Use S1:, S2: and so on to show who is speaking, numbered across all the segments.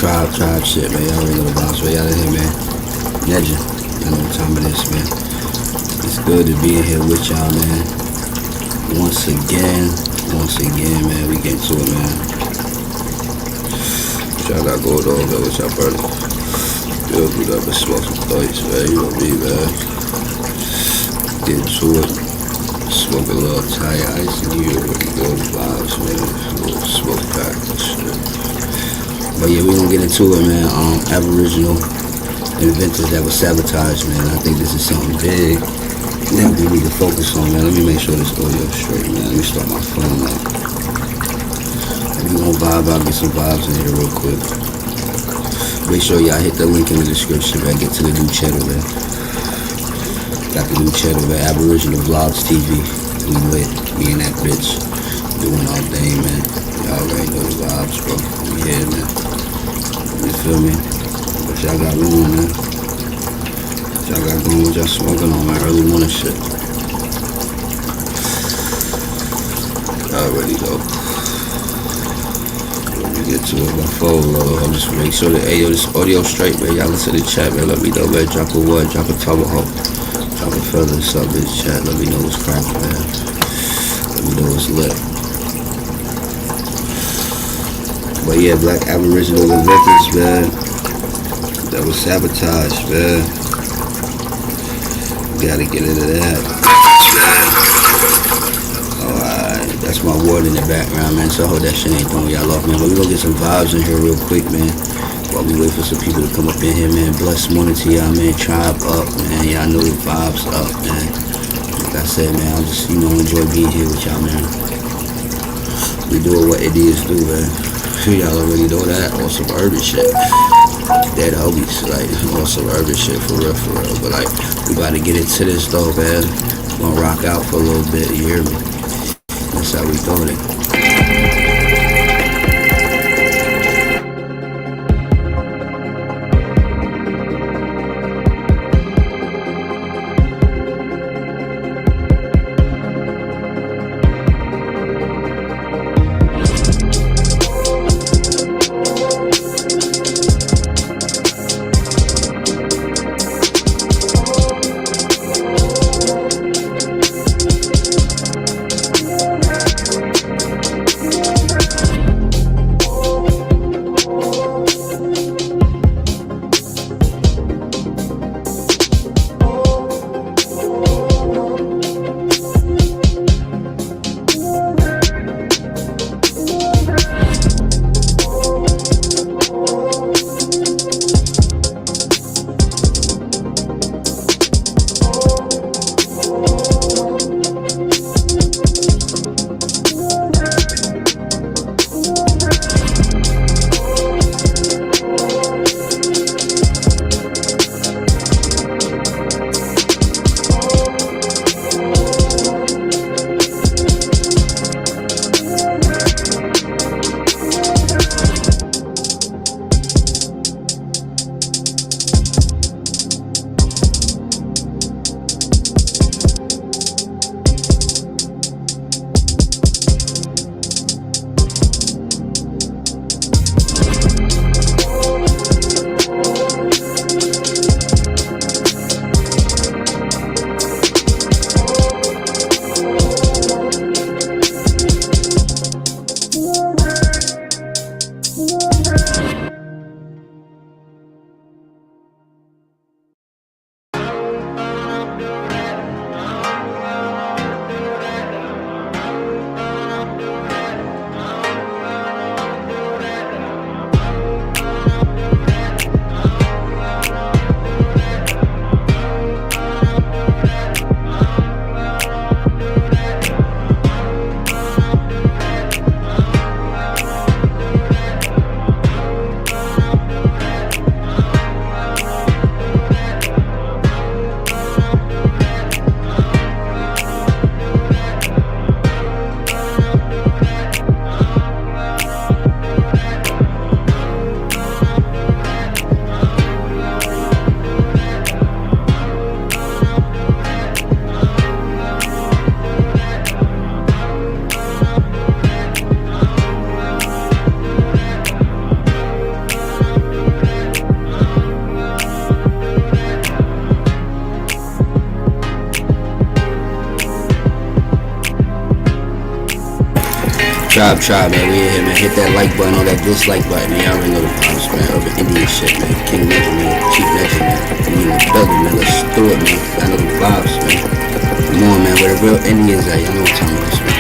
S1: tribe shit, man. Y'all already know the vibes, man. Y'all in here, man. Legend. You know what time it is, man. It's good to be in here with y'all, man. Once again, man. We get to it, man. What y'all got going on, man? What y'all burning? Feel good up and smoke some thoughts, man. You know me, man. Get to it. Smoke a little Thai ice and you already know the vibes, man. A little smoke pack and shit. But yeah, we gonna get into it, man. Aboriginal inventors that was sabotaged, man. I think this is something big that we need to focus on, man. Let me make sure this audio is straight, man. Let me start my phone up. We gonna vibe out, get some vibes in here real quick. Make sure y'all hit the link in the description, man. Get to the new channel, man. Got the new channel, man. Aboriginal Vlogs TV. We lit. Me and that bitch doing our thing, man. Y'all already know the vibes, bro. We here, man. You feel me? What y'all got going, man? What y'all got going? What y'all smoking on, man? Early morning shit. Y'all already know. Let me get to it. My phone low. I'll just make sure that, hey, yo, this audio straight, man. Y'all listen to the chat, man. Let me know, man. Drop a what? Drop a tomahawk. Drop a feather, sub this chat. Let me know what's cracking, man. Let me know what's lit. But yeah, black Aboriginal inventors, man. That was sabotaged, man. Gotta get into that. Alright, that's my ward in the background, man. So I hope that shit ain't throwing y'all off, man. But we gonna get some vibes in here real quick, man. While we wait for some people to come up in here, man. Blessed morning to y'all, man. Tribe up, man. Y'all know the vibes up, man. Like I said, man, I just, enjoy being here with y'all, man. We doing what Indians do, man. Y'all already know that. On some urban shit. Dead homies, like, on some urban shit, for real. But, like, we about to get into this, though, man. We're gonna rock out for a little bit, you hear me? That's how we doing it. Tribe, man. We in here, man. Hit that like button or that dislike button, man. Y'all already know the vibes, man. Urban Indian shit, man. King Legend, man. Chief Legend, man. We in the building, man. Let's do it, man. Y'all know the vibes, man. Come on, man. Where the real Indians at? Y'all know what time it is, man.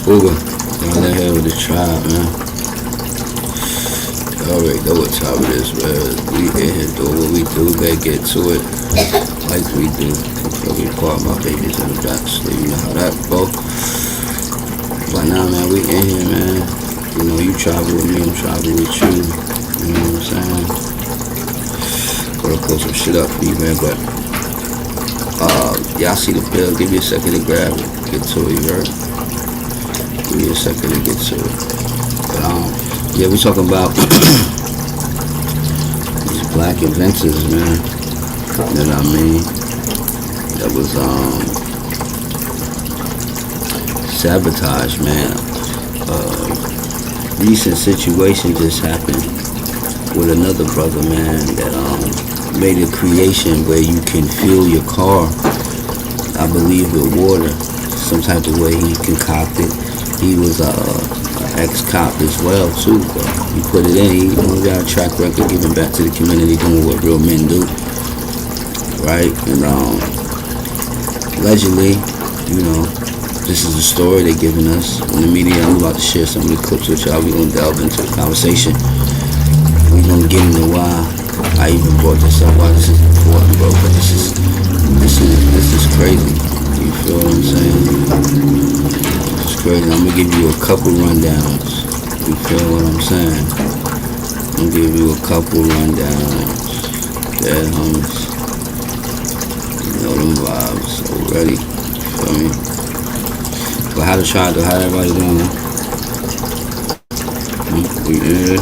S1: Ooga. Down the hell with the tribe, man. Y'all already know what time it is, man. We in here doing what we do. We better get to it like we do. Fucking part my babies in the back, so you know how that go. But now, man, we in here, man. You know, you travel with me, I'm traveling with you. You know what I'm saying? Gotta pull some shit up for you, man, but y'all see the pill. Give me a second to grab it. Get to it, you heard? Give me a second to get to it. But yeah, we talking about these black inventors, man. You know what I mean? That was Sabotaged, man. Recent situation just happened with another brother, man, that made a creation where you can fuel your car, I believe, with water. Some type of way he concocted. He was an ex-cop as well too, but he put it in. He got a track record giving back to the community, doing what real men do, right? And allegedly, you know, this is the story they're giving us in the media. I'm about to share some of the clips with y'all. We're gonna delve into the conversation. We're gonna get into why I even brought this up, why this is important, bro. But this is crazy. You feel what I'm saying? It's crazy. I'm gonna give you a couple rundowns. You feel what I'm saying? I'm gonna give you a couple rundowns. Yeah, homies. You know them vibes already. You feel me? But how to try to, how everybody doing? We in.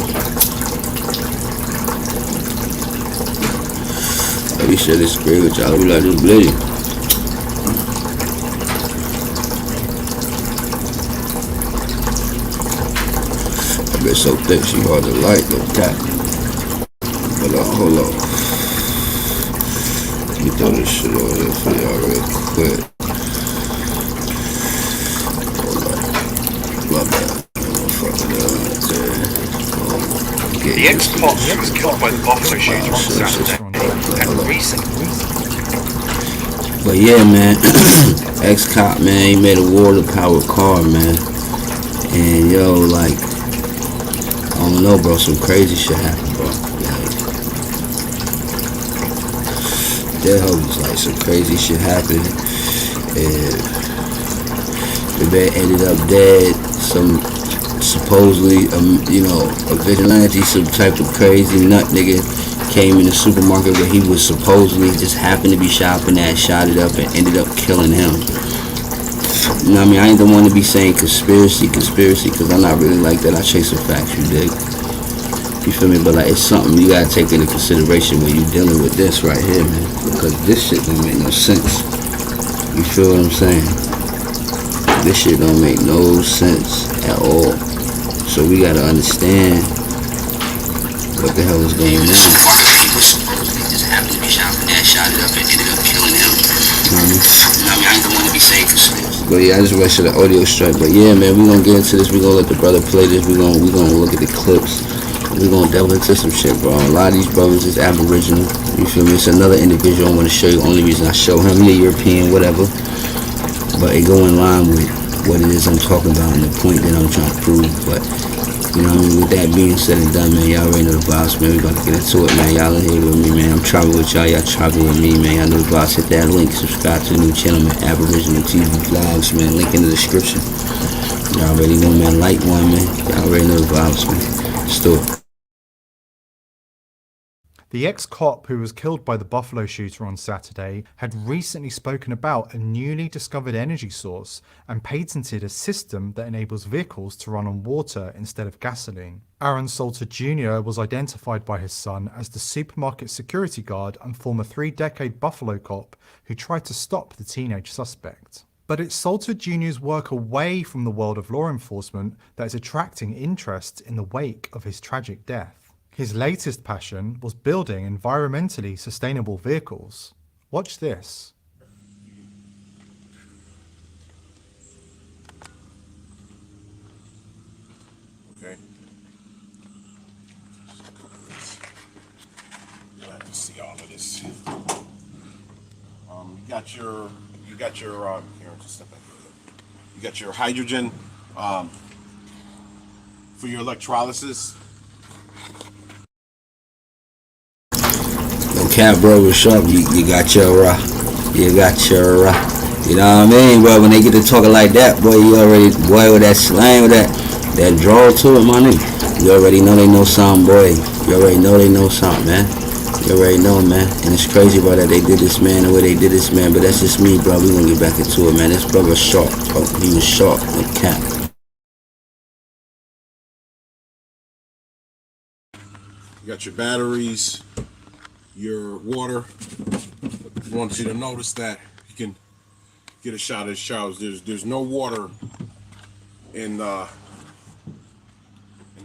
S1: we should disagree with y'all. We like this video. That bitch so thick, she hard to light though, cat. But hold on. Let me throw this shit on here for y'all real quick. Hold on. My bad.
S2: The ex-cop who was killed by the buffalo shooter on Saturday had recently.
S1: But yeah, man, ex-cop, man, he made a water-powered car, man. And yo, like, I don't know, bro, some crazy shit happened, bro. Like, there was like some crazy shit happened, and the man ended up dead. Some supposedly, you know, a vigilante, some type of crazy nut nigga came in the supermarket where he was supposedly just happened to be shopping at, shot it up and ended up killing him. You know what I mean? I ain't the one to be saying conspiracy, because I'm not really like that. I chase the facts, you dig? You feel me? But like, it's something you gotta take into consideration when you're dealing with this right here, man. Because this shit don't make no sense. You feel what I'm saying? This shit don't make no sense at all. So we gotta understand what the hell is going on. Just happened to be shopping at, shot it up and ended up killing him. I mean, I ain't the one to be saying conspiracy. But yeah, I just went to the audio strike. But yeah, man, we gonna get into this. We gonna let the brother play this. We gonna look at the clips. We gonna delve into some shit, bro. A lot of these brothers is Aboriginal. You feel me? It's another individual I want to show you. Only reason I show him, he a European, whatever. But it go in line with what it is I'm talking about and the point that I'm trying to prove. But you know what I mean, with that being said and done, man, y'all already know the vibes, man. We about to get into it, man. Y'all in here with me, man. I'm traveling with y'all, y'all traveling with me, man. Y'all know the vibes. Hit that link, subscribe to the new channel, man. Aboriginal TV vlogs, man. Link in the description. Y'all already know, man. Like one, man. Y'all already know the vibes, man. Let's do it.
S3: The ex-cop who was killed by the buffalo shooter on Saturday had recently spoken about a newly discovered energy source and patented a system that enables vehicles to run on water instead of gasoline. Aaron Salter Jr. was identified by his son as the supermarket security guard and former 3-decade buffalo cop who tried to stop the teenage suspect. But it's Salter Jr.'s work away from the world of law enforcement that is attracting interest in the wake of his tragic death. His latest passion was building environmentally sustainable vehicles. Watch this.
S4: Okay. Glad to see all of this. You got your here, just step back. You got your hydrogen for your electrolysis.
S1: Cat bro was sharp. You got your you know what I mean, bro? When they get to talking like that, boy, you already, boy, with that slang, with that draw to it, my nigga. You already know they know something, boy. You already know they know something, man. You already know, man. And it's crazy, bro, that they did this, man, the way they did this, man. But that's just me, bro. We gonna get back into it, man. This brother was sharp, bro. He was sharp, like cat.
S4: You got your batteries, your water. I want you to notice that you can get a shot of the showers. There's no water in the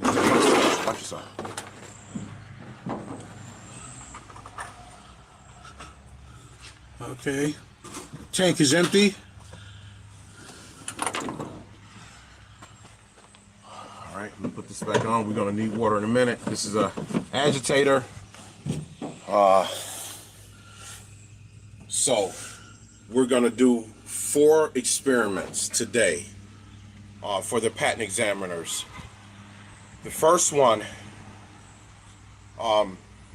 S4: watch yourself. Okay, tank is empty. All right, let me put this back on. We're gonna need water in a minute. This is a agitator. So we're gonna do 4 experiments today for the patent examiners. The first one,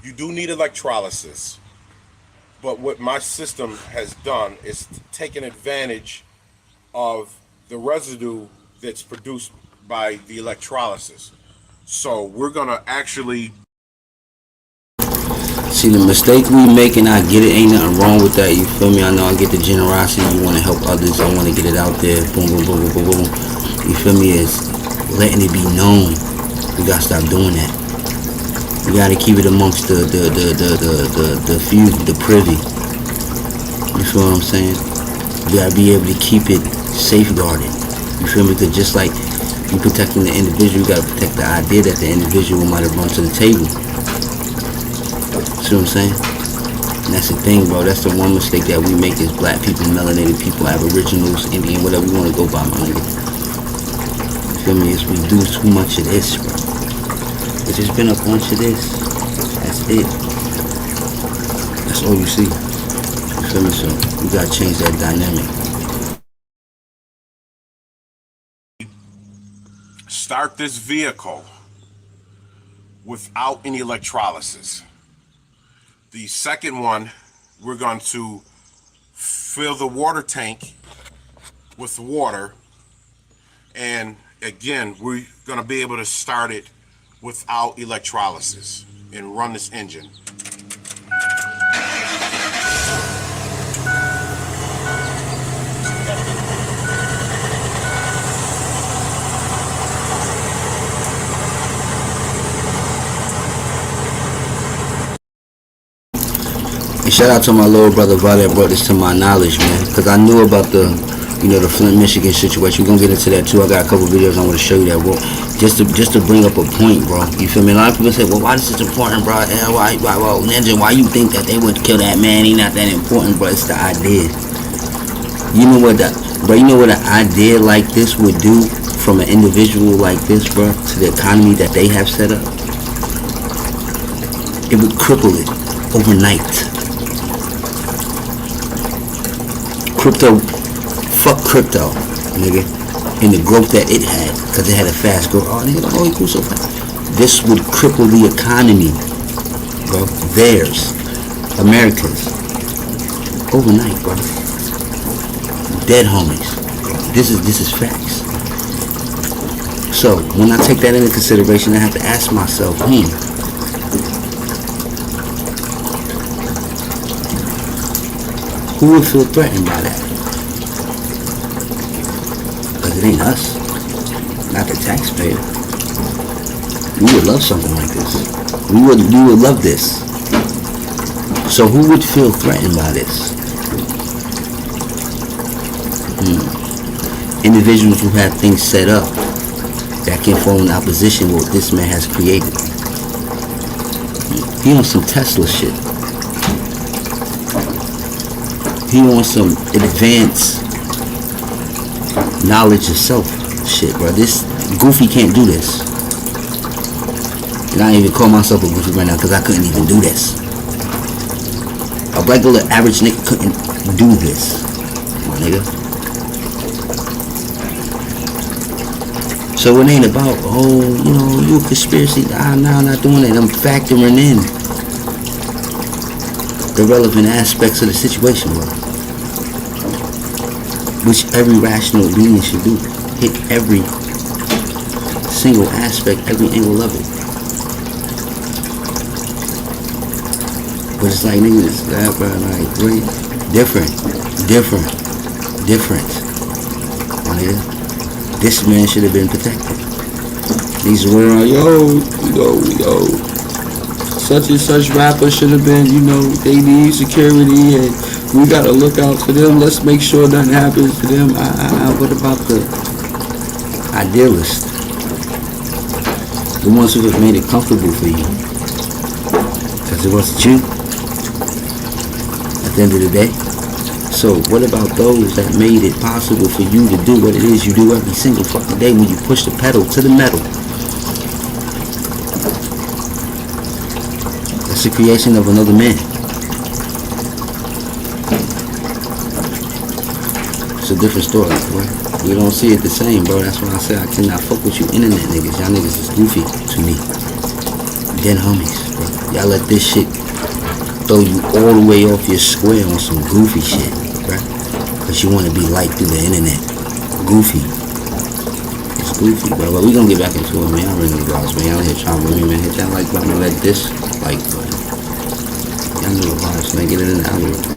S4: you do need electrolysis, but what my system has done is taken advantage of the residue that's produced by the electrolysis. So we're gonna actually
S1: see the mistake we making. I get it, ain't nothing wrong with that. You feel me? I know I get the generosity. You want to help others. I want to get it out there. Boom, boom, boom, boom, boom, boom. You feel me? Is letting it be known. We gotta stop doing that.
S5: You gotta keep it amongst the few, the privy. You feel what I'm saying? You gotta be able to keep it safeguarded. You feel me? Because just like you protecting the individual, you gotta protect the idea that the individual might have run to the table. See what I'm saying? And that's the thing, bro. That's the one mistake that we make as black people, melanated people, aboriginals, Indian, whatever you want to go by, my nigga. You feel me? Is we do too much of this, bro. It's just been a bunch of this. That's it. That's all you see. You feel me? So we gotta change that dynamic.
S4: Start this vehicle without any electrolysis. The second one, we're going to fill the water tank with water. And again, we're going to be able to start it without electrolysis and run this engine.
S5: And shout out to my little brother Vaughn that brought this to my knowledge, man. Because I knew about the Flint, Michigan situation. We're going to get into that too. I got a couple videos I want to show you that. Well, just to bring up a point, bro. You feel me? A lot of people say, well, why this is important, bro? Why, Ninja, why you think that they would kill that man? He not that important, bro. It's the idea. You know what an idea like this would do from an individual like this, bro, to the economy that they have set up? It would cripple it overnight. Fuck crypto, nigga, and the growth that it had, because it had a fast growth. Oh, nigga, it grew so fast. This would cripple the economy, bro. Theirs, America's, overnight, bro. Dead homies. This is facts. So when I take that into consideration, I have to ask myself, who would feel threatened by that? Because it ain't us, not the taxpayer. We would love something like this. We would love this. So who would feel threatened by this? Individuals who have things set up that can fall in opposition with what this man has created. He on some Tesla shit. He wants some advanced knowledge of self shit, bro. This goofy can't do this. And I don't even call myself a goofy right now because I couldn't even do this. A regular average nigga couldn't do this, my nigga. So it ain't about, you a conspiracy. I'm not doing it. I'm factoring in the relevant aspects of the situation, bro. Which every rational being should do. Hit every single aspect, every angle of it. But it's like, niggas, bro, like, great, different. My nigga. This man should have been protected. These were, yo, such and such rapper should have been, they need security and we gotta look out for them. Let's make sure nothing happens to them. What about the idealists? The ones who have made it comfortable for you. Because it wasn't you. At the end of the day. So what about those that made it possible for you to do what it is you do every single fucking day when you push the pedal to the metal? It's the creation of another man. It's a different story, bro. You don't see it the same, bro. That's why I say I cannot fuck with you internet niggas. Y'all niggas is goofy to me. Dead homies, bro. Y'all let this shit throw you all the way off your square on some goofy shit, bro. Because you want to be liked through the internet. Goofy. It's goofy, bro. But we gonna get back into it, man. I'm ringing the balls, man. Y'all here trying with me, man. Hit that like button and let this like button. Y'all know the vibes, man. Get it in the algorithm.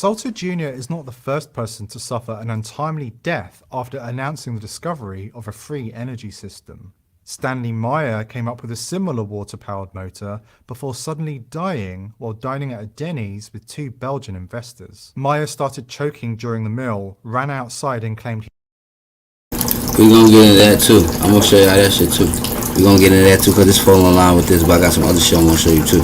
S3: Salter Jr. is not the first person to suffer an untimely death after announcing the discovery of a free energy system. Stanley Meyer came up with a similar water-powered motor before suddenly dying while dining at a Denny's with 2 Belgian investors. Meyer started choking during the meal, ran outside and claimed
S5: We're gonna get into that too. I'm gonna show you how that shit too. We're gonna get into that too because it's falling in line with this, but I got some other shit I'm gonna show you too.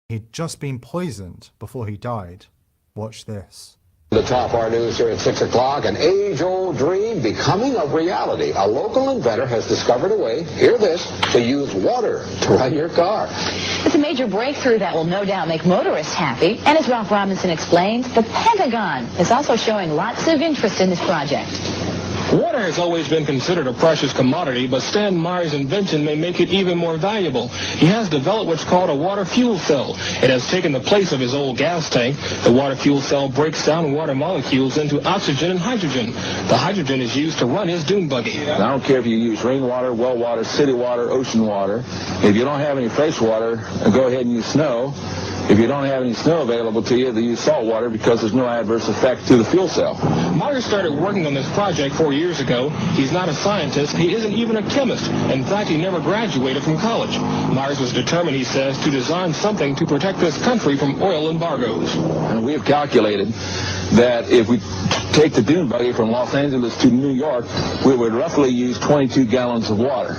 S3: he'd just been poisoned before he died. Watch this.
S6: The top our news here at 6 o'clock, an age-old dream becoming a reality. A local inventor has discovered a way, hear this, to use water to run your car.
S7: It's a major breakthrough that will no doubt make motorists happy. And as Ralph Robinson explains, the Pentagon is also showing lots of interest in this project.
S8: Water has always been considered a precious commodity, but Stan Meyer's invention may make it even more valuable. He has developed what's called a water fuel cell. It has taken the place of his old gas tank. The water fuel cell breaks down water molecules into oxygen and hydrogen. The hydrogen is used to run his dune buggy.
S9: I don't care if you use rainwater, well water, city water, ocean water. If you don't have any fresh water, go ahead and use snow. If you don't have any snow available to you, they use salt water because there's no adverse effect to the fuel cell.
S8: Meyer started working on this project 4 years ago. He's not a scientist. He isn't even a chemist. In fact, he never graduated from college. Myers was determined, he says, to design something to protect this country from oil embargoes.
S9: And we have calculated that if we take the dune buggy from Los Angeles to New York, we would roughly use 22 gallons of water.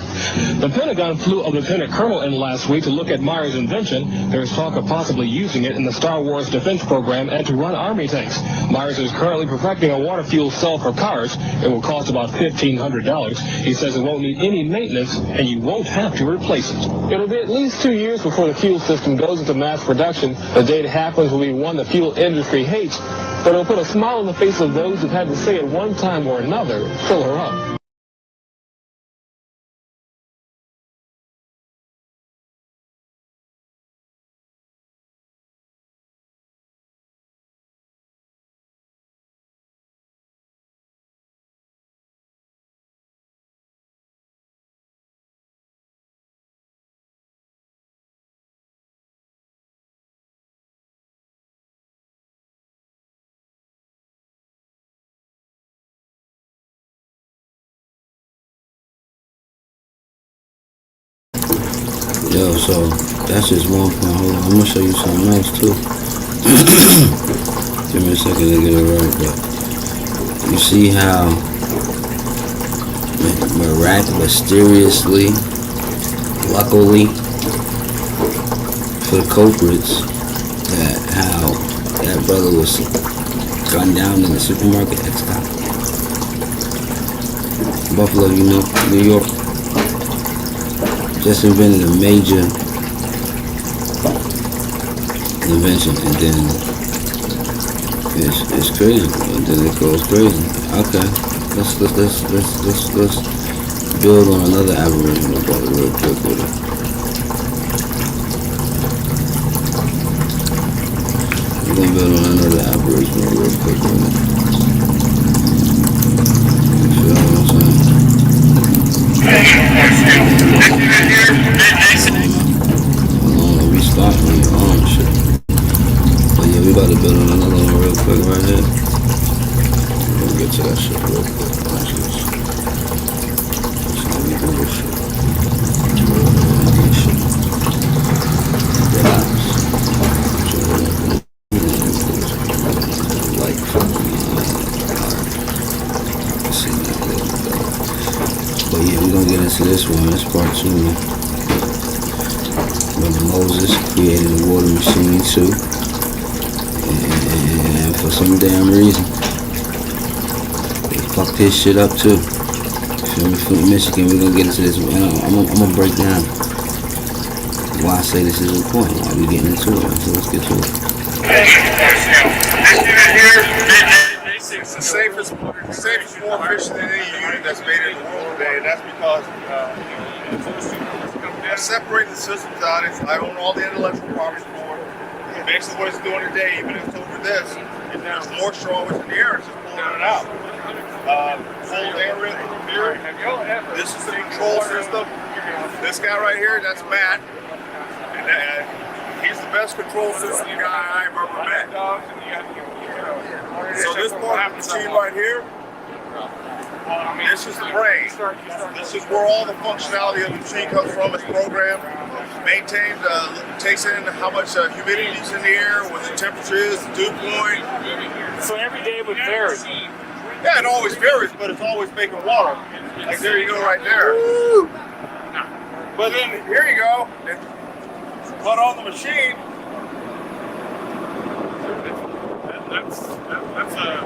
S8: The Pentagon flew a lieutenant colonel in last week to look at Meyer's invention. There's talk of possibly using it in the Star Wars defense program and to run army tanks. Myers is currently perfecting a water fuel cell for cars. It will cost about $1,500. He says it won't need any maintenance and you won't have to replace it. It'll be at least 2 years before the fuel system goes into mass production. The day it happens will be one the fuel industry hates, but it'll put a smile on the face of those who've had to say at one time or another, fill her up.
S5: Yo, so that's just one point. Hold on, I'm gonna show you something else too. Give me a second to get it right, but you see how mysteriously, luckily for the culprits, that how that brother was gunned down in the supermarket X-Cop. Buffalo, New York. Just invented a major invention, and then it's crazy, and then it goes crazy. Okay, let's build on another Aboriginal brother real quick with it. We're gonna build on another Aboriginal real quick with it. You feel what I'm saying? Let me start on your own shit. But yeah, we about to build on another one real quick right here. We're gonna get to that shit real quick. Watch this. That's how we do this shit. Relax. Like fucking but yeah, we're gonna get into this one. This part 2. Remember Moses created a water machine too. And for some damn reason, they fucked his shit up too. Feel me? From Michigan, we're gonna get into this. I'm gonna break down why I say this is important. Why we getting into it. So let's get to it.
S4: It's the safest, more efficient than any unit that's made in the world today, and that's because I'm separating the systems out. I own all the intellectual property for it. Basically, what it's doing today, even if it's over this, there's moisture always in the air, it's just pulling it out. Full air here. This is the control system. This guy right here, that's Matt, and he's the best control system guy I've ever met. So this part of the machine right here, this is the brain. This is where all the functionality of the machine comes from. It's programmed, maintained, takes in how much humidity is in the air, what the temperature is, the dew point.
S10: So every day would vary.
S4: Yeah, it always varies, but it's always making water. Like there you go right there. But then here you go. But on the machine,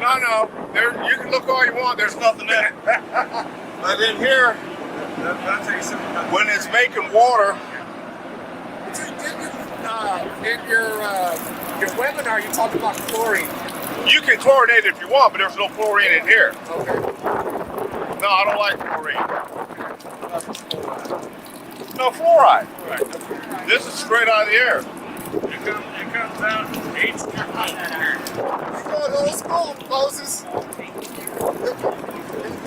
S4: no. There, you can look all you want. There's nothing in it. But in here, when it's making water,
S10: In your webinar, you talked about chlorine.
S4: you can chlorinate it if you want, but there's no chlorine in here.
S10: Okay.
S4: No, I don't like chlorine. No fluoride. This is straight out of the air.
S10: It comes out H2O.
S4: You're going old school, Moses.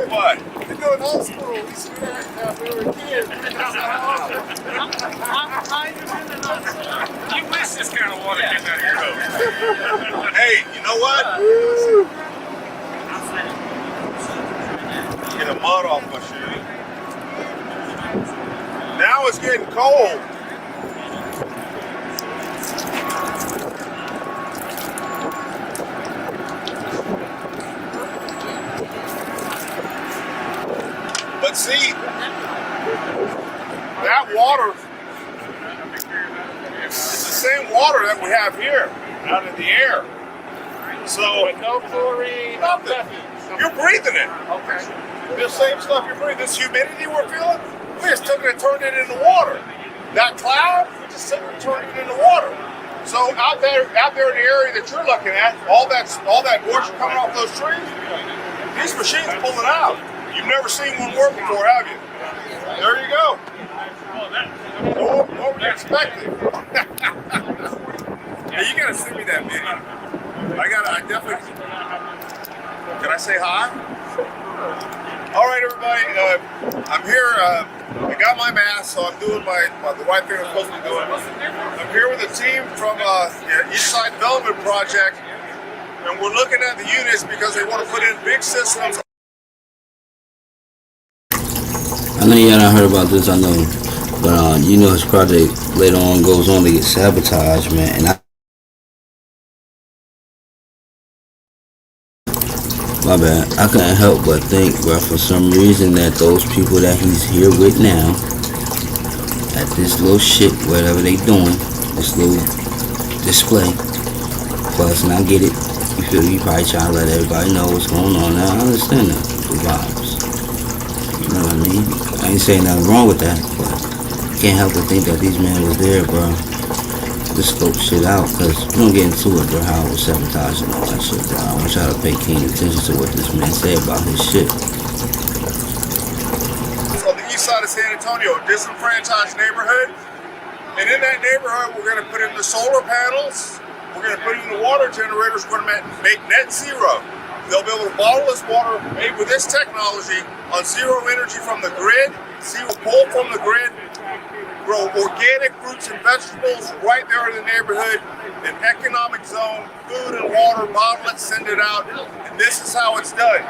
S4: What?
S10: You're going old school. We used to do that when we were kids. You wish this kind of water came out of your nose.
S4: Hey, you know what? Get the mud off my shoe. Now it's getting cold. But see, that water, it's the same water that we have here, out in the air. So,
S10: No chlorine,
S4: nothing. You're breathing it.
S10: Okay.
S4: This same stuff you're breathing, this humidity we're feeling, we just took it and turned it into water. That cloud, we just took it and turned it into water. So out there in the area that you're looking at, all that moisture coming off those trees, these machines pull it out. You've never seen one work before, have you? There you go. What were you expecting? Yeah, you gotta send me that video. I definitely. Can I say hi? All right, everybody. I'm here. I got my mask, so I'm doing the right thing I'm supposed to be doing. I'm here with a team from the East Side Development Project, and we're looking at the units because they want to put in big systems.
S5: I know y'all not heard about this, I know, but you know his project later on goes on to get sabotaged, man, and my bad, I couldn't help but think, bro, for some reason that those people that he's here with now, at this little shit, whatever they doing, this little display, plus, and I get it, you feel you probably trying to let everybody know what's going on now, I understand that, the vibes, you know what I mean? I ain't saying nothing wrong with that, but I can't help but think that these men was there, bro. Just scope shit out, because we don't get into it, bro, how it was sabotaged and all that shit, bro. I want y'all to pay keen attention to what this man said about his shit.
S4: On the east side of San Antonio, a disenfranchised neighborhood. And in that neighborhood, we're going to put in the solar panels. We're going to put in the water generators. We're going to make net zero. They'll be able to bottle this water made with this technology on zero energy from the grid, zero pull from the grid, grow organic fruits and vegetables right there in the neighborhood, an economic zone, food and water, bottle it, send it out, and this is how it's done.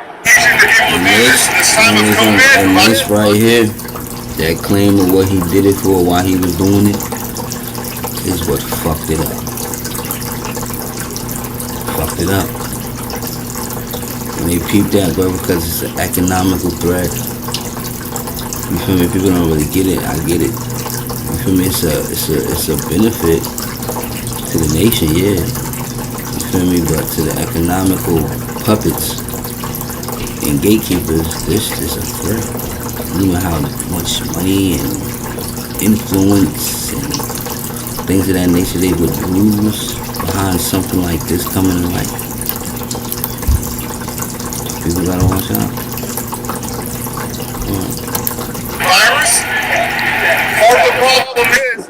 S5: And this right here, that claim of what he did it for, why he was doing it, is what fucked it up. Fucked it up. And they peep that, bro, because it's an economical threat. You feel me? People don't really get it. I get it. You feel me? It's a benefit to the nation, yeah. You feel me? But to the economical puppets and gatekeepers, this is a threat. You know how much money and influence and things of that nature they would lose behind something like this coming to light. People gotta watch out.
S4: Virus? Part of the problem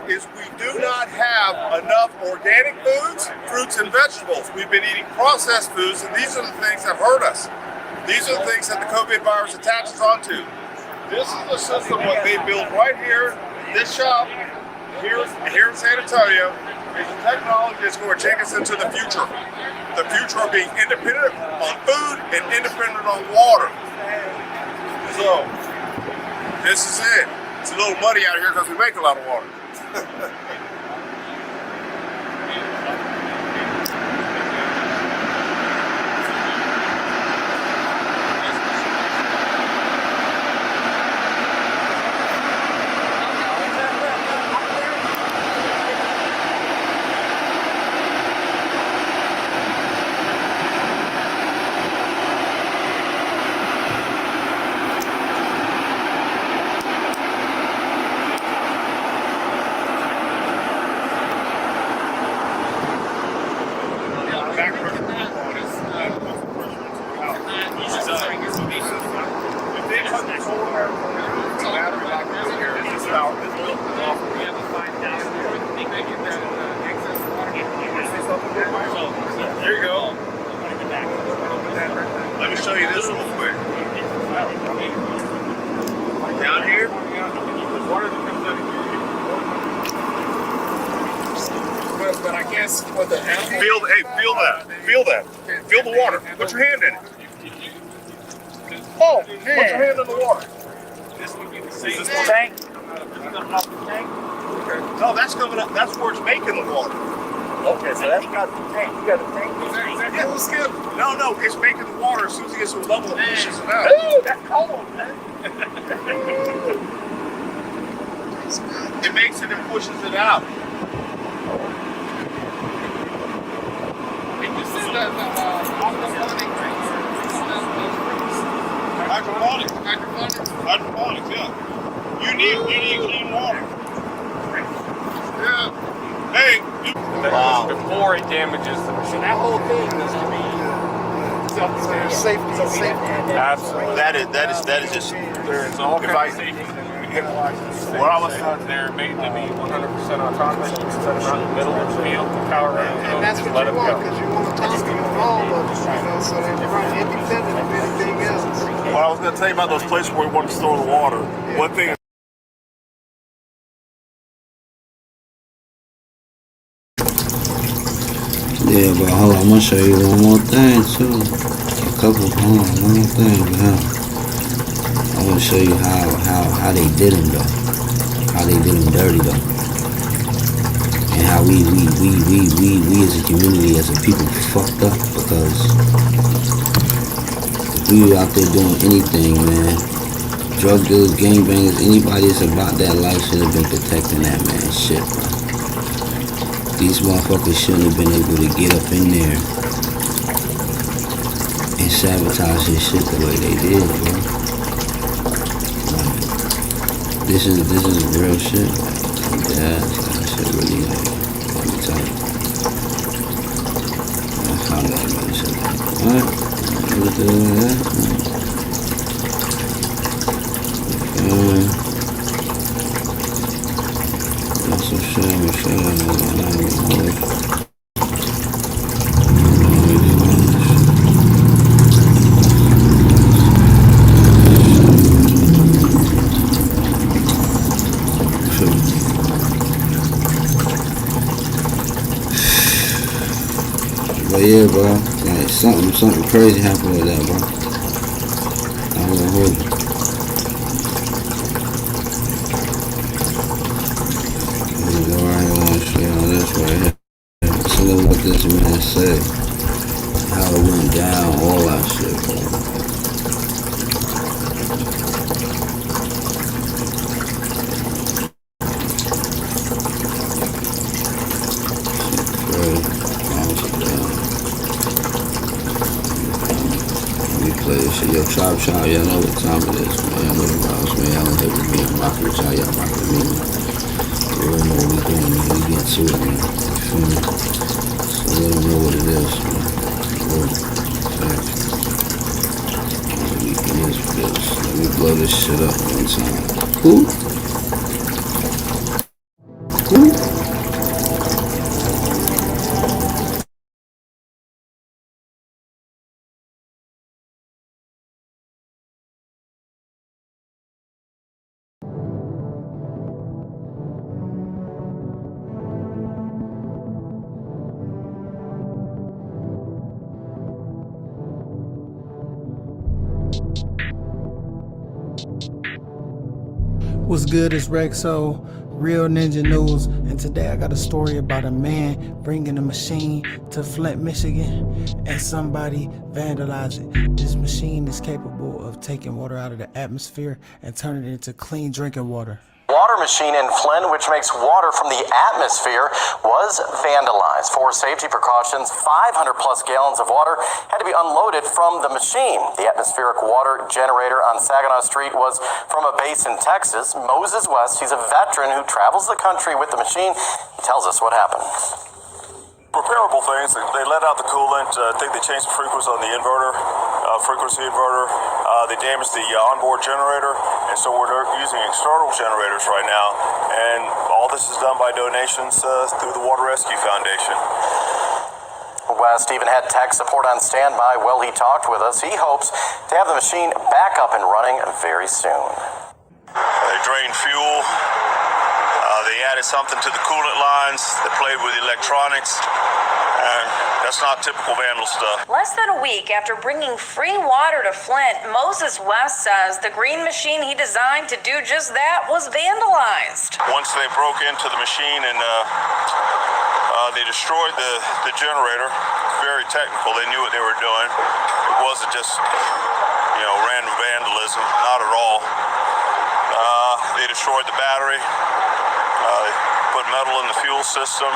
S4: is we do not have enough organic foods, fruits and vegetables. We've been eating processed foods, and these are the things that hurt us. These are the things that the COVID virus attaches onto. This is the system what they build right here, this shop,
S10: here in San Antonio is technology that's going to take us into the future. The future of being independent on food and independent on water. So, this is it. It's a little muddy out here because we make a lot of water. There you go. Let me show you this real quick. Down here, there's water that comes out of here. But I guess with the feel that. Feel the water. Put your hand in it. Oh, man. Put your hand in the water. Is this the tank? No, that's coming up. That's where it's making the water. Okay, so that's got the tank. You got the tank? Yeah. No, it's making the water as soon as it gets to a level that pushes it out. Ooh, that's cold, man. It makes it and pushes it out. Hydroponics, yeah. You need clean water. Yeah. Hey.
S11: Wow. Before it damages the machine. That whole thing needs to be safety. Absolutely.
S10: That is just.
S11: There's all kinds of safety. What I was taught there made to be 100% autonomous. You can set them out in the middle of the field, power around
S12: and that's what you want, because you want autonomy on all of them, so they're running independent of anything else.
S10: What I was going to tell you about those places where we want to store the water. Yeah. One thing.
S5: Yeah, but hold on, I'm gonna show you one more thing too. One more thing, man. I wanna show you how they did them though. How they did them dirty though. And how we as a community, as a people fucked up, because if we were out there doing anything, man, drug dealers, gangbangers, anybody that's about that life should have been protecting that man shit, bro. These motherfuckers shouldn't have been able to get up in there and sabotage his shit the way they did, bro. Like, this is real shit. Like, that shit really, like, let me tell you. I found out about this shit. Alright, look at that. That's a shame. But yeah, bro, like something crazy happened with that, bro. I'm gonna hold you. This right here. So look what this man said. How it went down, all that shit, bro. We play this shit. Yo, Chop, y'all know what time it is, man. Y'all know the vibes, man. Y'all don't hit with me. I'm rocking with y'all rock with me, man. We don't know what we doing, man. We get to it, man. You feel me? So let them know what it is, man. Facts. Let me blow this shit up one time. Who?
S13: What's good is Rexo, Real Ninja News, and today I got a story about a man bringing a machine to Flint, Michigan, and somebody vandalized it. This machine is capable of taking water out of the atmosphere and turning it into clean drinking water.
S14: Water machine in Flint, which makes water from the atmosphere, was vandalized. For safety precautions, 500 plus gallons of water had to be unloaded from the machine. The atmospheric water generator on Saginaw Street was from a base in Texas. Moses West, he's a veteran who travels the country with the machine. He tells us what happened.
S15: Repairable things. They let out the coolant. I think they changed the frequency on the inverter, They damaged the onboard generator, and so we're using external generators right now. And all this is done by donations through the Water Rescue Foundation.
S14: West even had tech support on standby while he talked with us. He hopes to have the machine back up and running very soon.
S15: They drained fuel. They added something to the coolant lines. They played with the electronics. And that's not typical vandal stuff.
S16: Less than a week after bringing free water to Flint, Moses West says the green machine he designed to do just that was vandalized.
S15: Once they broke into the machine and they destroyed the generator, very technical, they knew what they were doing. It wasn't just, random vandalism, not at all. They destroyed the battery. They put metal in the fuel system.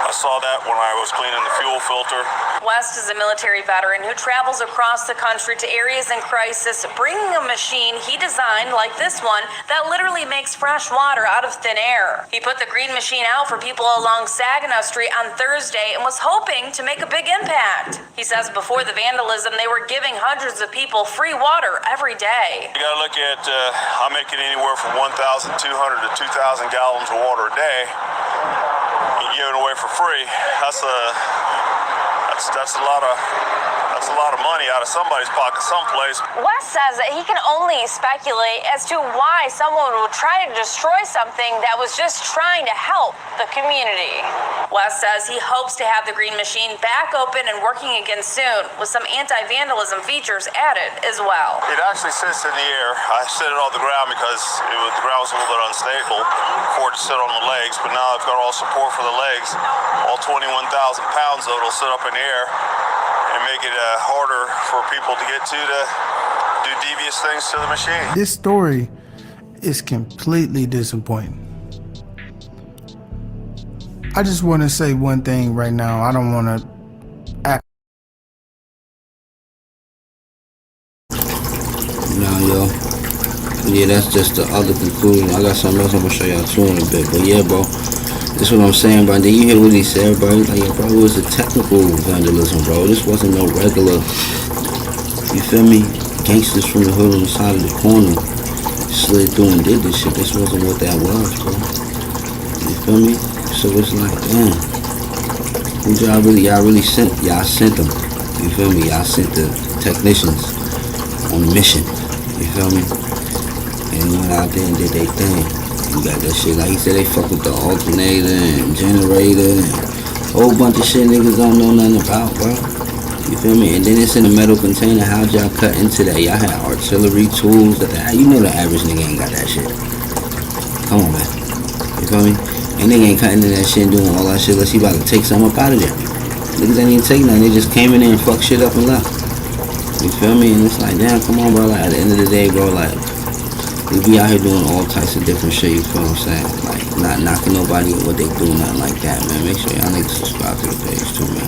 S15: I saw that when I was cleaning the fuel filter.
S16: West is a military veteran who travels across the country to areas in crisis, bringing a machine he designed, like this one, that literally makes fresh water out of thin air. He put the green machine out for people along Saginaw Street on Thursday and was hoping to make a big impact. He says before the vandalism, they were giving hundreds of people free water every day.
S15: You gotta look at, I'm making anywhere from 1,200 to 2,000 gallons of water a day. Giving away for free. That's a lot of money out of somebody's pocket someplace.
S16: West says that he can only speculate as to why someone would try to destroy something that was just trying to help the community. West says he hopes to have the green machine back open and working again soon, with some anti-vandalism features added as well.
S15: It actually sits in the air. I sit it on the ground because the ground was a little bit unstable for it to sit on the legs, but now I've got all support for the legs. All 21,000 pounds of it will sit up in the air and make it harder for people to get to do devious things to the machine.
S13: This story is completely disappointing. I just want to say one thing right now. I don't want to act.
S5: Nah, yo. Yeah, that's just the other conclusion. I got something else I'm gonna show y'all too in a bit. But yeah, bro. That's what I'm saying, bro. Then you hear what he said, bro. He's like, yo, bro, it was a technical vandalism, bro. This wasn't no regular, you feel me, gangsters from the hood on the side of the corner slid through and did this shit. This wasn't what that was, bro. You feel me? So it's like, damn. Who y'all really sent? Y'all sent them. You feel me? Y'all sent the technicians on a mission. You feel me? And went out there and did their thing. You got that shit, like he said, they fuck with the alternator and generator and a whole bunch of shit niggas don't know nothing about, bro. You feel me? And then it's in a metal container. How'd y'all cut into that? Y'all had artillery tools. You know the average nigga ain't got that shit. Come on, man. You feel me? And nigga ain't cutting into that shit and doing all that shit unless he about to take something up out of there. Niggas ain't even take nothing. They just came in there and fucked shit up and left. You feel me? And it's like, damn, come on, bro. Like, at the end of the day, bro, like, we be out here doing all types of different shit, you feel what I'm saying? Like, not knocking nobody at what they do, nothing like that, man. Make sure y'all niggas subscribe to the page, too, man.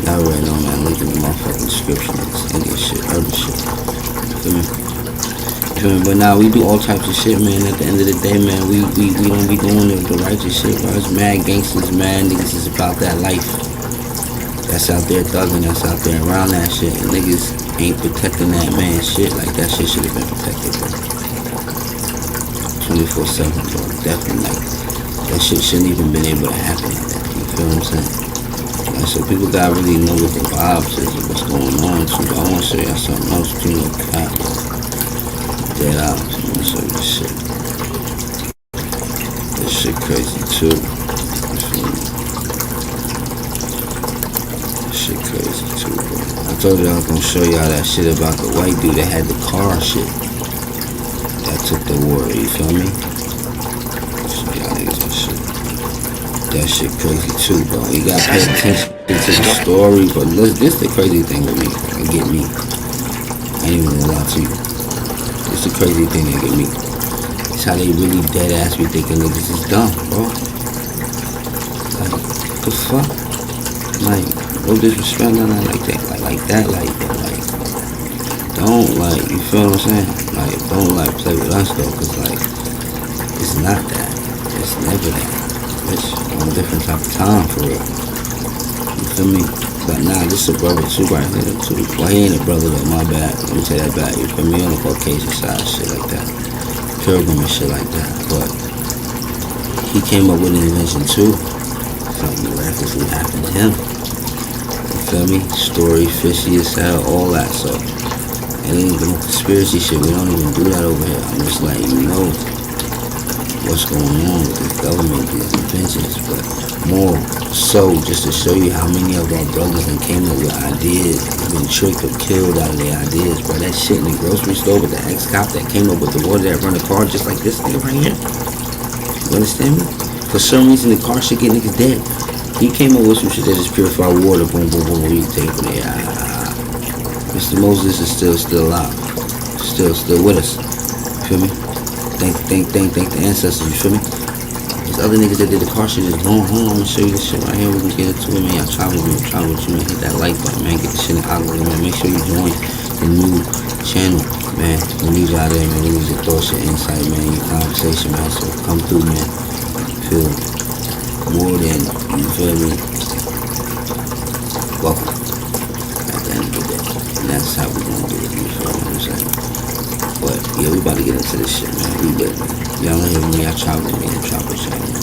S5: Y'all already know, man. Link in the motherfucking description. It's Indian shit, urban shit. You feel me? You feel me? But now we do all types of shit, man. At the end of the day, man, we don't be doing the righteous shit, bro. It's mad gangsters, mad niggas is about that life. That's out there thugging, that's out there around that shit. And niggas ain't protecting that man's shit like that shit should have been protected, bro. 24/7, bro. Definitely, like, that shit shouldn't even been able to happen like that. You feel what I'm saying? Like, so people gotta really know what the vibes is and what's going on too. But I wanna show y'all something else too, no cap, bro. Dead out. I wanna show you this shit. This shit crazy too. This shit crazy too, bro. I told you I was gonna show y'all that shit about the white dude that had the car shit. That took the water, you feel me? So y'all niggas and shit. That shit crazy too, bro. You gotta pay attention to the story, but this the crazy thing with me. It get me. I ain't even gonna lie to you. It's the crazy thing that get me. It's how they really dead ass be thinking niggas is dumb, bro. Like, what the fuck? Like, no disrespect, nothing like that. Like, don't, like, you feel what I'm saying? Like, don't, like, play with us, though, because, like, it's not that. It's never that. It's on a different type of time, for real. You feel me? But nah, this is a brother, too, right here, too. Well, he ain't a brother, though, my bad. Let me take that back. You feel me? On the Caucasian side, shit like that. Pilgrim and shit like that. But he came up with an invention, too. Something miraculously happened to him. You feel me? Story, fishy as hell, all that, so. It ain't even conspiracy shit. We don't even do that over here. I'm just letting you know what's going on with this government, these inventions, but more so just to show you how many of our brothers that came up with ideas, been tricked or killed out of their ideas, bro. That shit in the grocery store with the ex-cop that came up with the water that run the car just like this nigga right here. You understand me? For some reason, the car should get niggas dead. He came up with some shit that just purify water. Boom, boom, boom. You take it from there. Mr. Moses is still alive. Still with us. You feel me? Thank the ancestors. You feel me? These other niggas that did the car shit just going home. I'm gonna show you this shit right here. We're gonna get into it, man. Y'all travel with you, man. Hit that like button, man. Get the shit in the algorithm, man. Make sure you join the new channel, man. We need you out there, man. We need your thoughts, your insight, man. Your conversation, man. So come through, man. Feel more than, you feel me? Welcome. At the end of the day. And that's how we gonna do it, you feel what I'm saying? But yeah, we about to get into this shit, man. We good, man. Y'all know hear me, y'all travel with me in the tropical channel, man.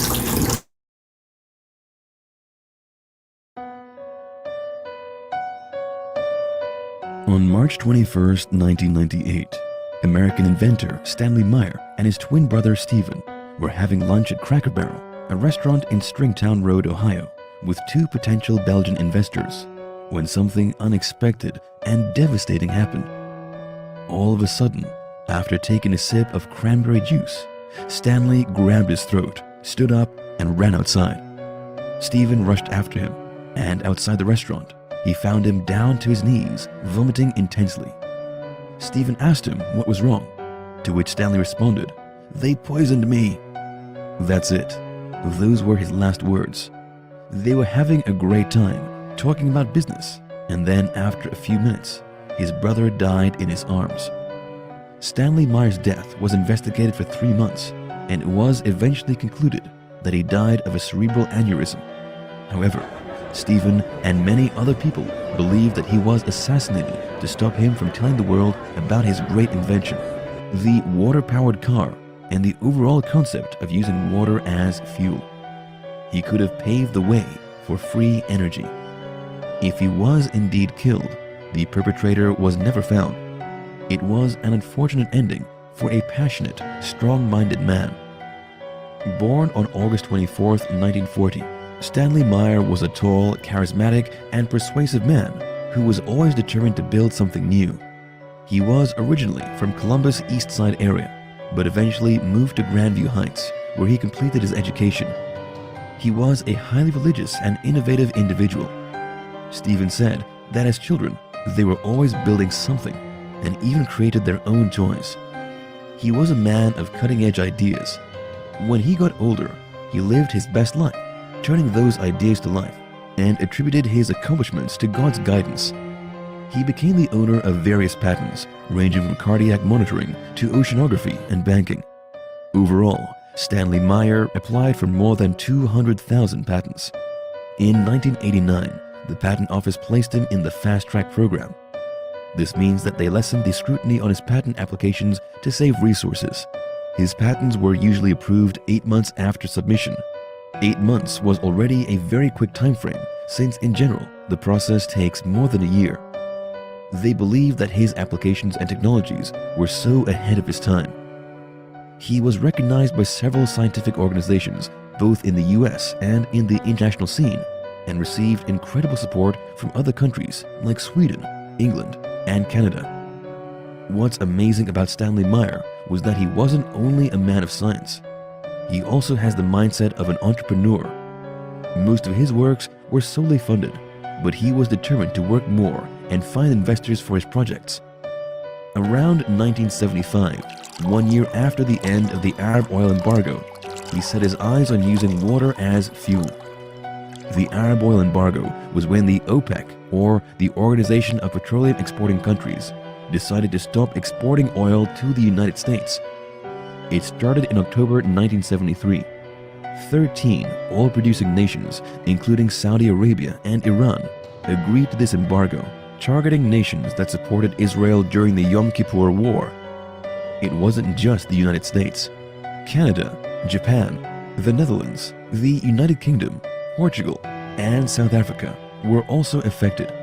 S17: On March 21st, 1998, American inventor Stanley Meyer and his twin brother Stephen were having lunch at Cracker Barrel, a restaurant in Stringtown Road, Ohio, with two potential Belgian investors, when something unexpected and devastating happened. All of a sudden, after taking a sip of cranberry juice, Stanley grabbed his throat, stood up, and ran outside. Stephen rushed after him, and outside the restaurant, he found him down to his knees, vomiting intensely. Stephen asked him what was wrong, to which Stanley responded, "They poisoned me." That's it. Those were his last words. They were having a great time, talking about business, and then after a few minutes, his brother died in his arms. Stanley Meyer's death was investigated for 3 months, and it was eventually concluded that he died of a cerebral aneurysm. However, Stephen and many other people believe that he was assassinated to stop him from telling the world about his great invention, the water-powered car, and the overall concept of using water as fuel. He could have paved the way for free energy. If he was indeed killed, the perpetrator was never found. It was an unfortunate ending for a passionate, strong-minded man. Born on August 24th, 1940, Stanley Meyer was a tall, charismatic, and persuasive man who was always determined to build something new. He was originally from Columbus East Side area, but eventually moved to Grandview Heights, where he completed his education. He was a highly religious and innovative individual. Stephen said that as children, they were always building something, and even created their own toys. He was a man of cutting-edge ideas. When he got older, he lived his best life, turning those ideas to life, and attributed his accomplishments to God's guidance. He became the owner of various patents, ranging from cardiac monitoring to oceanography and banking. Overall, Stanley Meyer applied for more than 200,000 patents. In 1989, the Patent Office placed him in the Fast Track program. This means that they lessened the scrutiny on his patent applications to save resources. His patents were usually approved 8 months after submission. 8 months was already a very quick time frame, since in general, the process takes more than a year. They believed that his applications and technologies were so ahead of his time. He was recognized by several scientific organizations, both in the US and in the international scene, and received incredible support from other countries like Sweden, England, and Canada. What's amazing about Stanley Meyer was that he wasn't only a man of science. He also has the mindset of an entrepreneur. Most of his works were solely funded, but he was determined to work more and find investors for his projects. Around 1975, 1 year after the end of the Arab oil embargo, he set his eyes on using water as fuel. The Arab oil embargo was when the OPEC, or the Organization of Petroleum Exporting Countries, decided to stop exporting oil to the United States. It started in October 1973. 13 oil-producing nations, including Saudi Arabia and Iran, agreed to this embargo, targeting nations that supported Israel during the Yom Kippur War. It wasn't just the United States. Canada, Japan, the Netherlands, the United Kingdom, Portugal, and South Africa were also affected.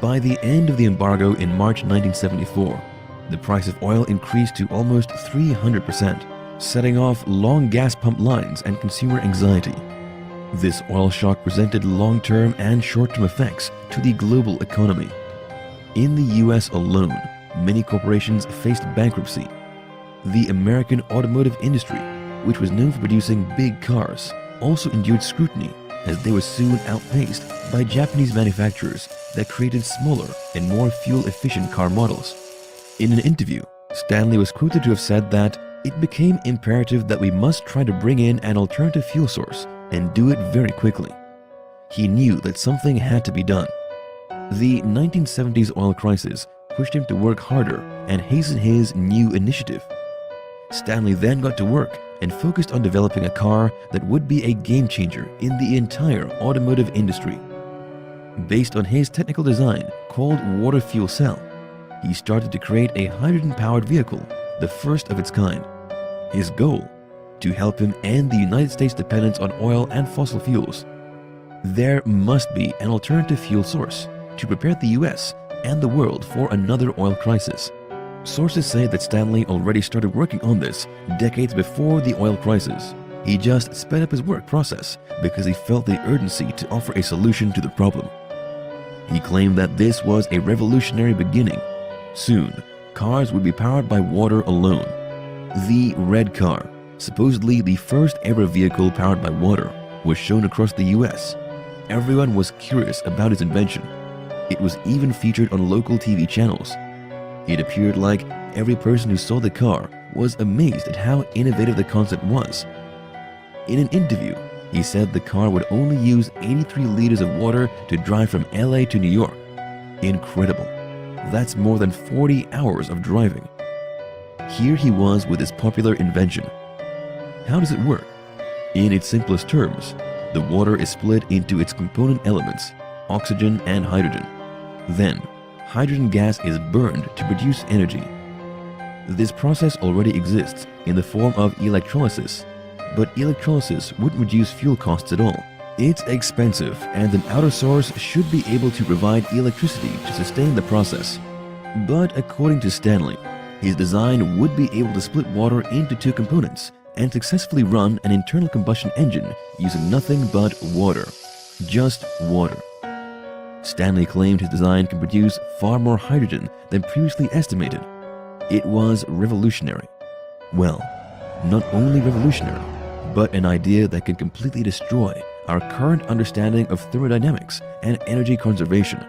S17: By the end of the embargo in March 1974, the price of oil increased to almost 300%, setting off long gas pump lines and consumer anxiety. This oil shock presented long-term and short-term effects to the global economy. In the US alone, many corporations faced bankruptcy. The American automotive industry, which was known for producing big cars, also endured scrutiny as they were soon outpaced by Japanese manufacturers that created smaller and more fuel-efficient car models. In an interview, Stanley was quoted to have said that it became imperative that we must try to bring in an alternative fuel source and do it very quickly. He knew that something had to be done. The 1970s oil crisis pushed him to work harder and hasten his new initiative. Stanley then got to work and focused on developing a car that would be a game changer in the entire automotive industry. Based on his technical design called water fuel cell, he started to create a hydrogen-powered vehicle, the first of its kind. His goal? To help him end the United States' dependence on oil and fossil fuels. There must be an alternative fuel source to prepare the US and the world for another oil crisis. Sources say that Stanley already started working on this decades before the oil crisis. He just sped up his work process because he felt the urgency to offer a solution to the problem. He claimed that this was a revolutionary beginning. Soon, cars would be powered by water alone. The red car, supposedly the first ever vehicle powered by water, was shown across the US. Everyone was curious about his invention. It was even featured on local TV channels. It appeared like every person who saw the car was amazed at how innovative the concept was. In an interview, he said the car would only use 83 liters of water to drive from LA to New York. Incredible. That's more than 40 hours of driving. Here he was with his popular invention. How does it work? In its simplest terms, the water is split into its component elements, oxygen and hydrogen. Then, hydrogen gas is burned to produce energy. This process already exists in the form of electrolysis, but electrolysis wouldn't reduce fuel costs at all. It's expensive, and an outer source should be able to provide electricity to sustain the process. But according to Stanley, his design would be able to split water into two components and successfully run an internal combustion engine using nothing but water. Just water. Stanley claimed his design can produce far more hydrogen than previously estimated. It was revolutionary. Well, not only revolutionary, but an idea that can completely destroy our current understanding of thermodynamics and energy conservation.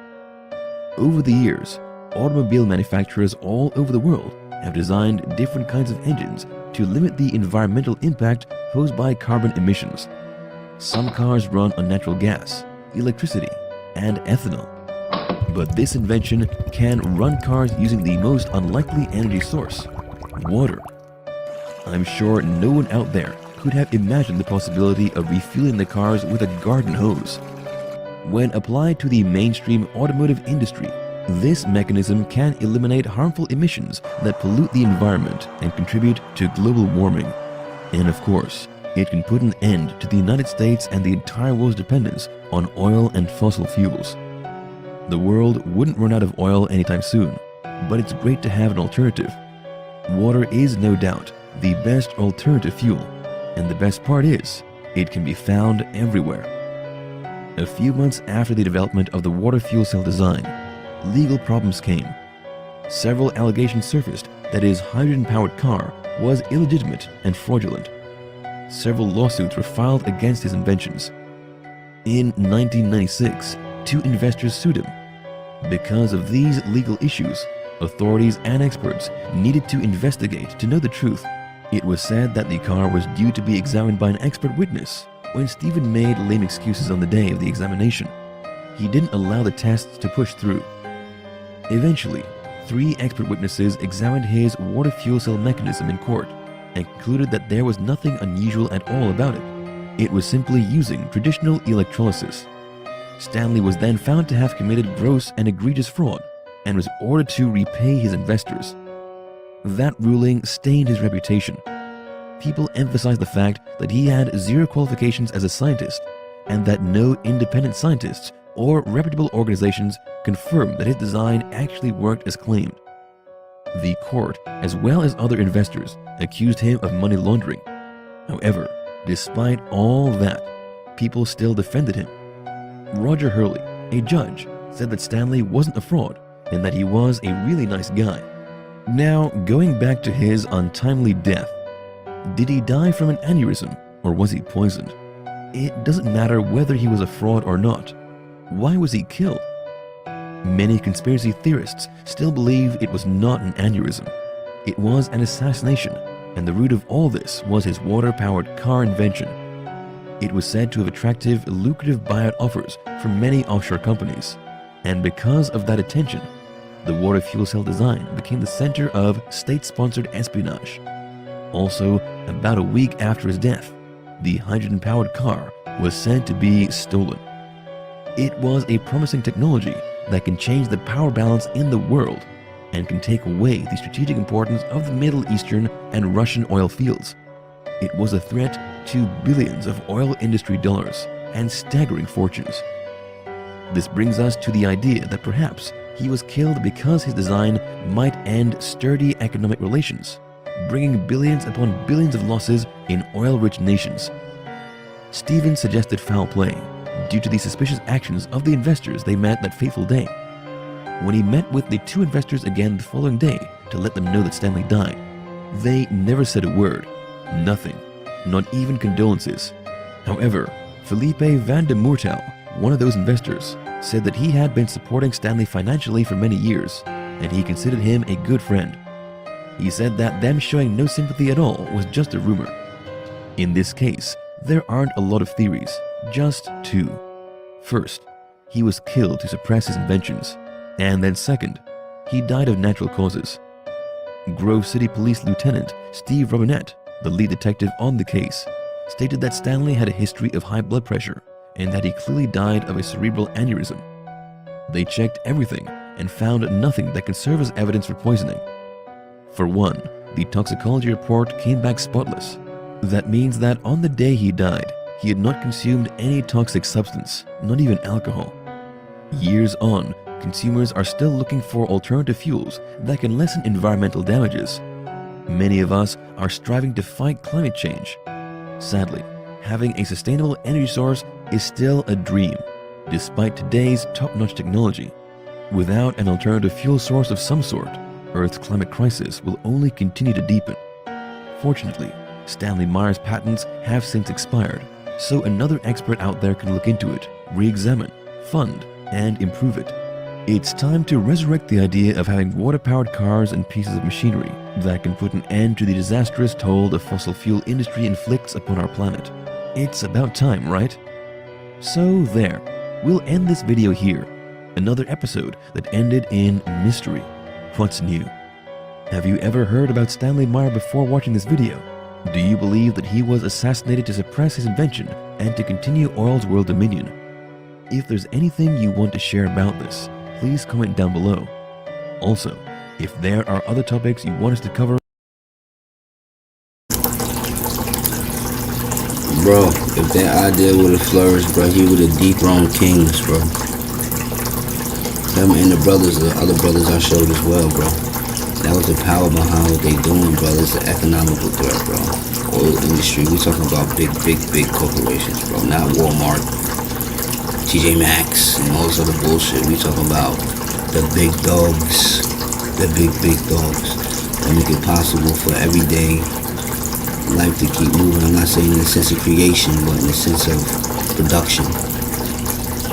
S17: Over the years, automobile manufacturers all over the world have designed different kinds of engines to limit the environmental impact posed by carbon emissions. Some cars run on natural gas, electricity, and ethanol. But this invention can run cars using the most unlikely energy source, water. I'm sure no one out there could have imagined the possibility of refueling the cars with a garden hose. When applied to the mainstream automotive industry, this mechanism can eliminate harmful emissions that pollute the environment and contribute to global warming. And of course, it can put an end to the United States and the entire world's dependence on oil and fossil fuels. The world wouldn't run out of oil anytime soon, but it's great to have an alternative. Water is no doubt the best alternative fuel, and the best part is, it can be found everywhere. A few months after the development of the water fuel cell design, legal problems came. Several allegations surfaced that his hydrogen-powered car was illegitimate and fraudulent. Several lawsuits were filed against his inventions. In 1996, 2 investors sued him. Because of these legal issues, authorities and experts needed to investigate to know the truth. It was said that the car was due to be examined by an expert witness when Stephen made lame excuses on the day of the examination. He didn't allow the tests to push through. Eventually, 3 expert witnesses examined his water fuel cell mechanism in court and concluded that there was nothing unusual at all about it. It was simply using traditional electrolysis. Stanley was then found to have committed gross and egregious fraud and was ordered to repay his investors. That ruling stained his reputation. People emphasized the fact that he had 0 qualifications as a scientist and that no independent scientists or reputable organizations confirmed that his design actually worked as claimed. The court, as well as other investors, accused him of money laundering. However, despite all that, people still defended him. Roger Hurley, a judge, said that Stanley wasn't a fraud and that he was a really nice guy. Now, going back to his untimely death, did he die from an aneurysm or was he poisoned? It doesn't matter whether he was a fraud or not. Why was he killed? Many conspiracy theorists still believe it was not an aneurysm. It was an assassination, and the root of all this was his water-powered car invention. It was said to have attracted lucrative buyout offers from many offshore companies, and because of that attention, the water fuel cell design became the center of state-sponsored espionage. Also, about a week after his death, the hydrogen-powered car was said to be stolen. It was a promising technology that can change the power balance in the world and can take away the strategic importance of the Middle Eastern and Russian oil fields. It was a threat to billions of oil industry dollars and staggering fortunes. This brings us to the idea that perhaps he was killed because his design might end sturdy economic relations, bringing billions upon billions of losses in oil-rich nations. Stephen suggested foul play due to the suspicious actions of the investors they met that fateful day. When he met with the 2 investors again the following day to let them know that Stanley died, they never said a word, nothing, not even condolences. However, Felipe van de Moertel, one of those investors, said that he had been supporting Stanley financially for many years, and he considered him a good friend. He said that them showing no sympathy at all was just a rumor. In this case, there aren't a lot of theories, just 2. First, he was killed to suppress his inventions, and then second, he died of natural causes. Grove City Police Lieutenant Steve Robinette, the lead detective on the case, stated that Stanley had a history of high blood pressure and that he clearly died of a cerebral aneurysm. They checked everything and found nothing that can serve as evidence for poisoning. For one, the toxicology report came back spotless. That means that on the day he died, he had not consumed any toxic substance, not even alcohol. Years on, consumers are still looking for alternative fuels that can lessen environmental damages. Many of us are striving to fight climate change. Sadly, having a sustainable energy source is still a dream, despite today's top-notch technology. Without an alternative fuel source of some sort, Earth's climate crisis will only continue to deepen. Fortunately, Stanley Meyer's patents have since expired, so another expert out there can look into it, re-examine, fund, and improve it. It's time to resurrect the idea of having water-powered cars and pieces of machinery that can put an end to the disastrous toll the fossil fuel industry inflicts upon our planet. It's about time, right? So there, we'll end this video here. Another episode that ended in mystery. What's new? Have you ever heard about Stanley Meyer before watching this video? Do you believe that he was assassinated to suppress his invention and to continue oil's world dominion? If there's anything you want to share about this, please comment down below. Also, if there are other topics you want us to cover,
S5: bro, if that idea would have flourished, bro, he would have dethroned kings, bro. Him and the other brothers I showed as well, bro. That was the power behind what they doing, bro. It's an economical threat, bro. Oil industry, we talking about big corporations, bro. Not Walmart, TJ Maxx, and all this other bullshit. We talking about the big dogs, the big dogs. that make it possible for everyday life to keep moving. I'm not saying in the sense of creation, but in the sense of production.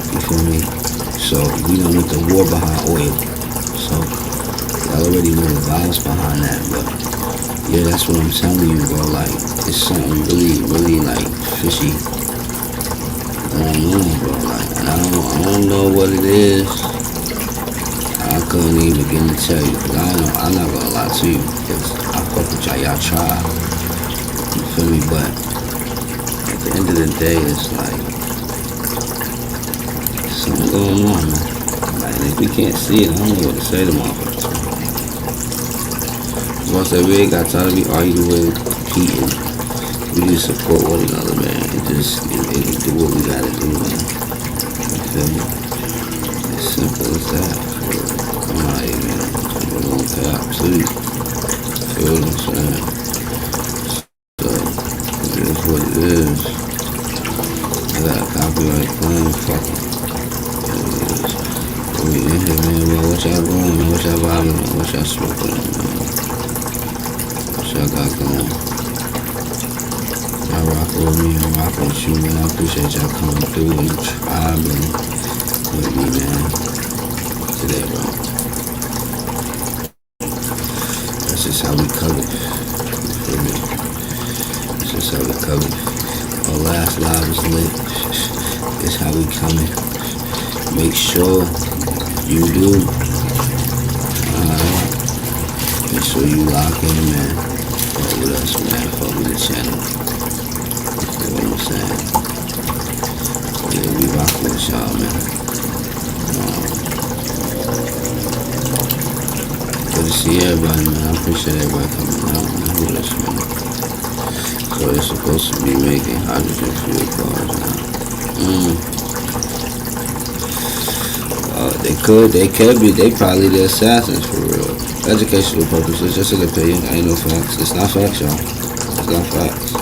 S5: You feel me? So we don't want the war behind oil. So y'all already know the vibes behind that, but yeah, that's what I'm telling you, bro. Like, it's something really, really like fishy going on, bro. Like, and I don't know what it is. I couldn't even begin to tell you, cause I'm not gonna lie to you, cause I fuck with y'all try. You feel me? But at the end of the day, it's like something going on, man. Like, if we can't see it, I don't know what to say to motherfuckers. Once that we ain't got time to be arguing with, competing. We just support one another, man. And just do what we gotta do, man. You feel me? As simple as that. I'm not even on top, please. Feel what I'm saying? So, it is what it is. I got a copyright claim, fuck it. We in here, man. Well, what y'all going on? What y'all vibing on? What y'all smoking on, man? What y'all got going? Y'all rockin' with me and rockin' with you, man. I appreciate y'all coming through and tribing with me, man. Today, bro. That's just how we covered. You feel me? That's just how we covered. Our last live was lit. It's how we coming. Make sure you do. Make sure you lock in, man. Fuck with us, man. Fuck with the channel. You know what I'm saying? Yeah, we rockin' with y'all, man. Good to see everybody, man. I appreciate everybody coming out, man. With us, man. So they're supposed to be making hydrogen fuel cars now. They could be, they probably the assassins for real. Educational purposes, just an opinion, ain't no facts. It's not facts, y'all. It's not facts.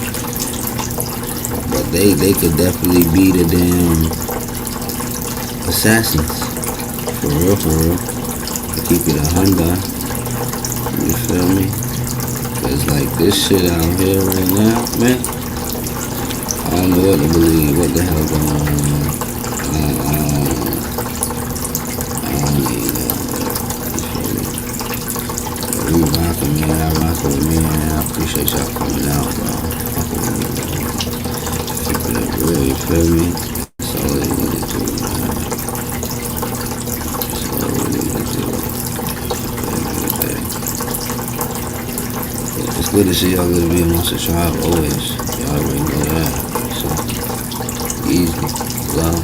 S5: But they could definitely be the damn assassins. For real, for real. To keep it 100. You feel me? Cause like this shit out here right now, man. I don't know what to believe. What the hell going on, man? We rockin', man. I rockin' with me, man. I appreciate y'all coming out, bro. Fuckin' with me, bro. Keeping it real, you feel me? That's all they need to do, man. That's all we need to do. It's good to see y'all gonna be amongst the tribe always. Y'all already know that. So, easy, love.